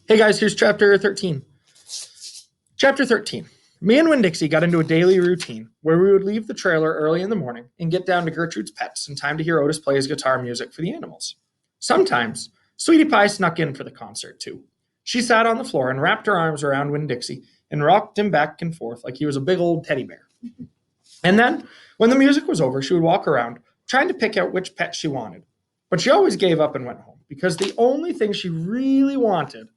Hey guys, here's chapter 13. Chapter 13. Me and Winn-Dixie got into a daily routine where we would leave the trailer early in the morning and get down to Gertrude's Pets in time to hear Otis play his guitar music for the animals. Sometimes, Sweetie Pie snuck in for the concert too. She sat on the floor and wrapped her arms around Winn-Dixie and rocked him back and forth like he was a big old teddy bear. And then, when the music was over, she would walk around trying to pick out which pet she wanted. But she always gave up and went home because the only thing she really wanted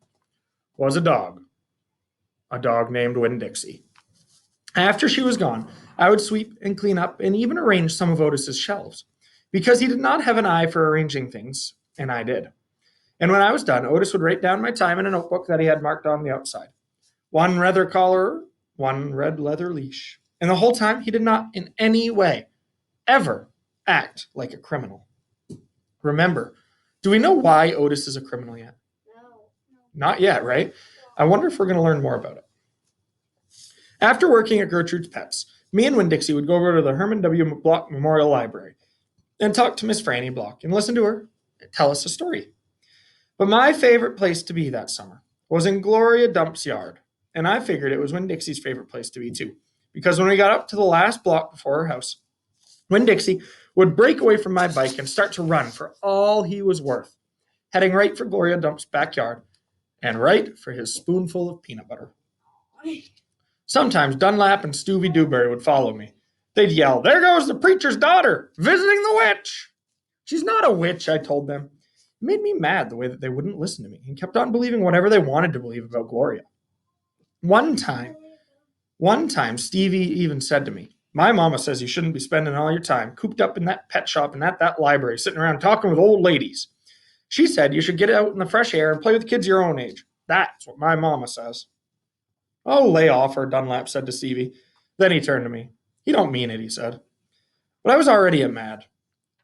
was a dog named Winn-Dixie. After she was gone, I would sweep and clean up and even arrange some of Otis's shelves because he did not have an eye for arranging things, and I did. And when I was done, Otis would write down my time in a notebook that he had marked on the outside. One leather collar, one red leather leash. And the whole time, he did not in any way ever act like a criminal. Remember, do we know why Otis is a criminal yet? No. Not yet, right? I wonder if we're going to learn more about it. After working at Gertrude's Pets, me and Winn-Dixie would go over to the Herman W. Block Memorial Library and talk to Miss Franny Block and listen to her tell us a story. But my favorite place to be that summer was in Gloria Dump's yard, and I figured it was Winn-Dixie's favorite place to be too, because when we got up to the last block before her house, Winn-Dixie would break away from my bike and start to run for all he was worth, heading right for Gloria Dump's backyard and right for his spoonful of peanut butter. Sometimes Dunlap and Stuvie Dewberry would follow me. They'd yell, "There goes the preacher's daughter, visiting the witch!" "She's not a witch," I told them. It made me mad the way that they wouldn't listen to me and kept on believing whatever they wanted to believe about Gloria. One time, Stevie even said to me, "My mama says you shouldn't be spending all your time cooped up in that pet shop and at that library, sitting around talking with old ladies. She said you should get out in the fresh air and play with kids your own age. That's what my mama says." "Oh, lay off her," Dunlap said to Stevie. Then he turned to me. "You don't mean it," he said. But I was already mad.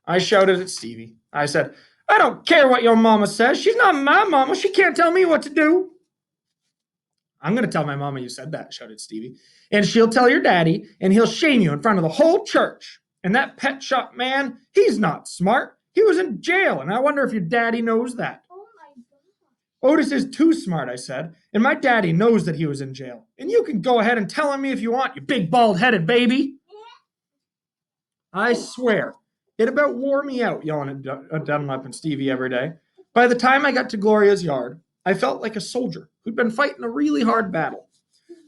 I shouted at Stevie. I said, "I don't care what your mama says. She's not my mama. She can't tell me what to do." "I'm going to tell my mama you said that," shouted Stevie. "And she'll tell your daddy, and he'll shame you in front of the whole church. And that pet shop man, he's not smart. He was in jail, and I wonder if your daddy knows that." Oh my God. "Otis is too smart," I said, "and my daddy knows that he was in jail. And you can go ahead and tell on me if you want, you big bald-headed baby." I swear, it about wore me out yelling at Dunlap and Stevie every day. By the time I got to Gloria's yard, I felt like a soldier who'd been fighting a really hard battle.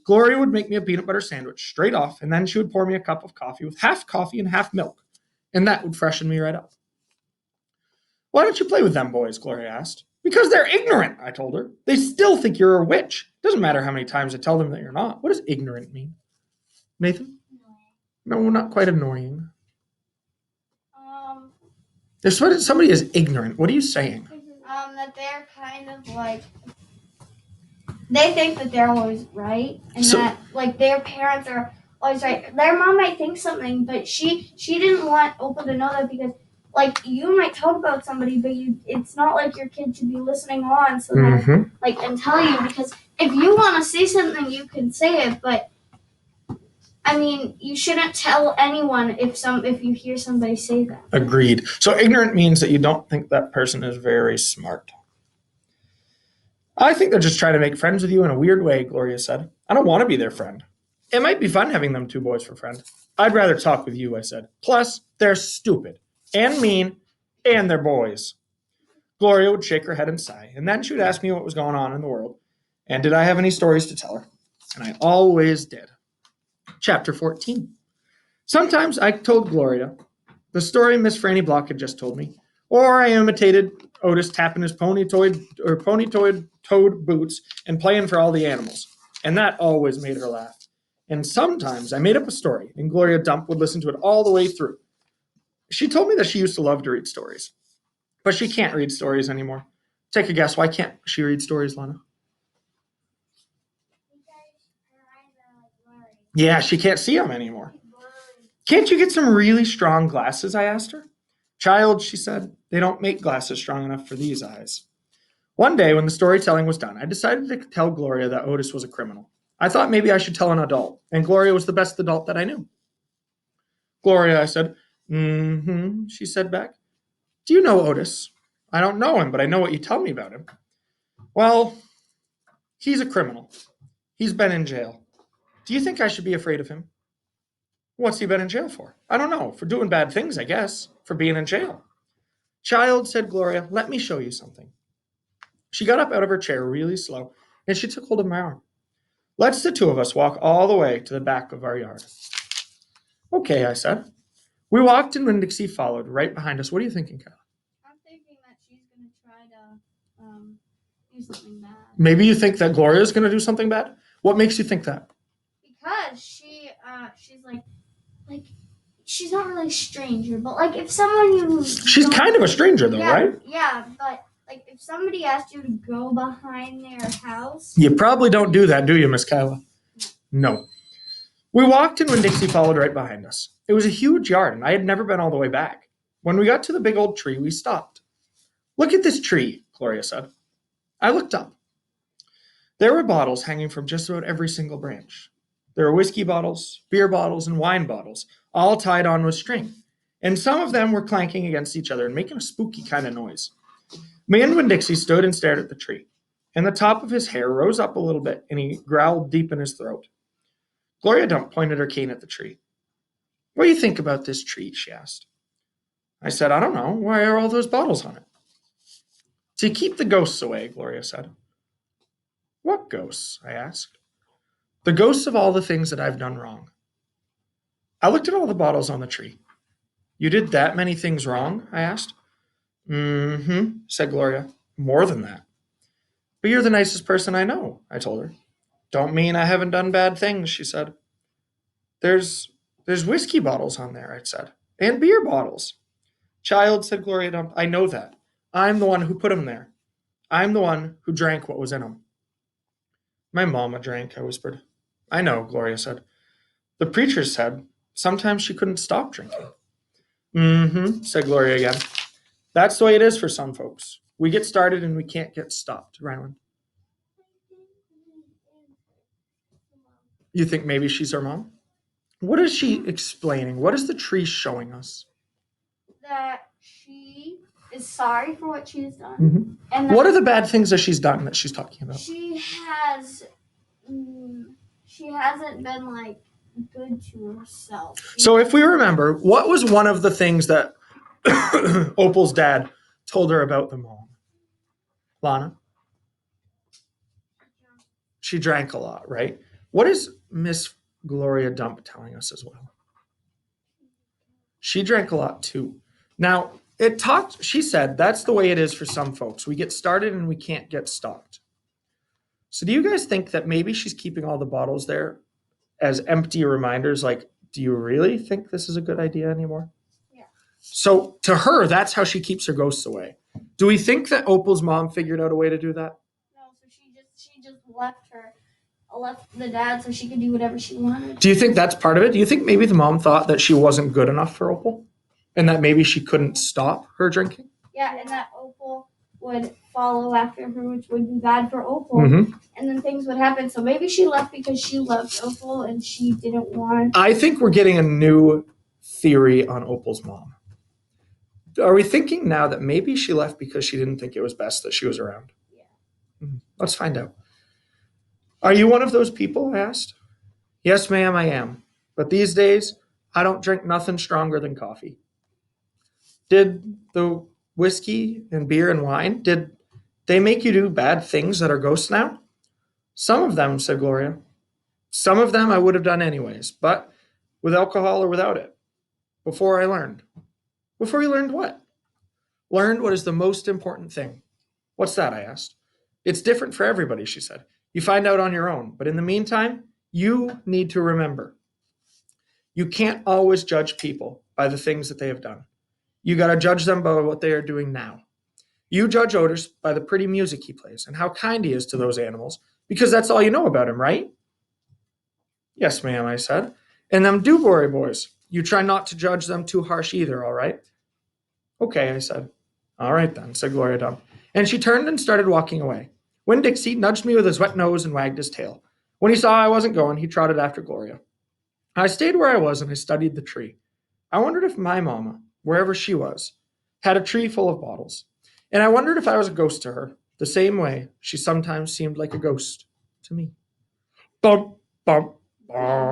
Gloria would make me a peanut butter sandwich straight off, and then she would pour me a cup of coffee with half coffee and half milk, and that would freshen me right up. "Why don't you play with them boys?" Gloria asked. "Because they're ignorant," I told her. "They still think you're a witch. Doesn't matter how many times I tell them that you're not." What does ignorant mean? Nathan? No, not quite annoying. If somebody is ignorant, what are you saying? That they're kind of like, they think that they're always right, and that like their parents are always right. Their mom might think something, but she didn't want Opal to know that because like you might talk about somebody, but it's not like your kid should be listening on so that like and tell you, because if you want to say something you can say it, but I mean, you shouldn't tell anyone if you hear somebody say that. Agreed. So ignorant means that you don't think that person is very smart. "I think they're just trying to make friends with you in a weird way," Gloria said. "I don't want to be their friend. It might be fun having them two boys for friends. I'd rather talk with you," I said. "Plus, they're stupid and mean, and they're boys." Gloria would shake her head and sigh, and then she would ask me what was going on in the world, and did I have any stories to tell her. And I always did. Chapter 14. Sometimes I told Gloria the story Miss Franny Block had just told me, or I imitated Otis tapping his pony-toed boots and playing for all the animals, and that always made her laugh. And sometimes I made up a story, and Gloria Dump would listen to it all the way through. She told me that she used to love to read stories, but she can't read stories anymore. Take a guess. Why can't she read stories, Lana? Yeah, she can't see them anymore. "Can't you get some really strong glasses?" I asked her. "Child," she said, "they don't make glasses strong enough for these eyes." One day, when the storytelling was done, I decided to tell Gloria that Otis was a criminal. I thought maybe I should tell an adult, and Gloria was the best adult that I knew. "Gloria," I said. She said back. "Do you know Otis?" "I don't know him, but I know what you tell me about him." "Well, He's a criminal. He's been in jail. Do you think I should be afraid of him? What's he been in jail for? I don't know. For doing bad things, I guess. For being in jail. Child, said Gloria, let me show you something. She got up out of her chair really slow, and she took hold of my arm. Let's the two of us walk all the way to the back of our yard. Okay, I said. We walked and Winn-Dixie followed right behind us. What are you thinking, Kyle? I'm thinking that she's gonna try to do something bad. Maybe you think that Gloria's going to do something bad? What makes you think that? Because she's like she's not really a stranger, but like if someone you She's kind of a stranger though, yeah, right? Yeah, but like if somebody asked you to go behind their house, You probably don't do that, do you, Miss Kyla? No. We walked and Winn-Dixie followed right behind us. It was a huge yard, and I had never been all the way back. When we got to the big old tree, we stopped. Look at this tree, Gloria said. I looked up. There were bottles hanging from just about every single branch. There were whiskey bottles, beer bottles, and wine bottles, all tied on with string. And some of them were clanking against each other and making a spooky kind of noise. Me and Winn-Dixie stood and stared at the tree, and the top of his hair rose up a little bit, and he growled deep in his throat. Gloria Dump pointed her cane at the tree. What do you think about this tree? She asked. I said, I don't know. Why are all those bottles on it? To keep the ghosts away, Gloria said. What ghosts? I asked. The ghosts of all the things that I've done wrong. I looked at all the bottles on the tree. You did that many things wrong? I asked. Mm-hmm, said Gloria. More than that. But you're the nicest person I know, I told her. Don't mean I haven't done bad things, she said. There's whiskey bottles on there, I said. And beer bottles. Child, said Gloria Dump, I know that. I'm the one who put them there. I'm the one who drank what was in them. My mama drank, I whispered. I know, Gloria said. The preacher said sometimes she couldn't stop drinking. Mm-hmm, said Gloria again. That's the way it is for some folks. We get started and we can't get stopped, Rylan. You think maybe she's our mom? What is she explaining? What is the tree showing us? That she is sorry for what she's done. Mm-hmm. And what are the bad things that she's done that she's talking about? She hasn't been like good to herself. So if we remember, what was one of the things that Opal's dad told her about the mom? Lana? She drank a lot, right? What is Miss Gloria Dump telling us as well? She drank a lot too. Now, she said that's the way it is for some folks. We get started and we can't get stopped. So do you guys think that maybe she's keeping all the bottles there as empty reminders? Like, do you really think this is a good idea anymore? Yeah. So to her, that's how she keeps her ghosts away. Do we think that Opal's mom figured out a way to do that? No, so she just left the dad so she could do whatever she wanted. Do you think that's part of it? Do you think maybe the mom thought that she wasn't good enough for Opal? And that maybe she couldn't stop her drinking? Yeah, and that Opal would follow after her, which would be bad for Opal. Mm-hmm. And then things would happen. So maybe she left because she loved Opal and she didn't want... I think we're getting a new theory on Opal's mom. Are we thinking now that maybe she left because she didn't think it was best that she was around? Yeah. Mm-hmm. Let's find out. Are you one of those people? I asked. Yes, ma'am, I am. But these days, I don't drink nothing stronger than coffee. Did the whiskey and beer and wine, did they make you do bad things that are ghosts now? Some of them, said Gloria. Some of them I would have done anyways, but with alcohol or without it. Before I learned. Before you learned what? Learned what is the most important thing. What's that? I asked. It's different for everybody, she said. You find out on your own. But in the meantime, you need to remember. You can't always judge people by the things that they have done. You got to judge them by what they are doing now. You judge Otis by the pretty music he plays and how kind he is to those animals, because that's all you know about him, right? Yes, ma'am, I said. And them Dewberry boys, you try not to judge them too harsh either, all right? Okay, I said. All right then, said Gloria Dump. And she turned and started walking away. Winn-Dixie nudged me with his wet nose and wagged his tail. When he saw I wasn't going, he trotted after Gloria. I stayed where I was and I studied the tree. I wondered if my mama, wherever she was, had a tree full of bottles. And I wondered if I was a ghost to her, the same way she sometimes seemed like a ghost to me. Bum, bum, bum.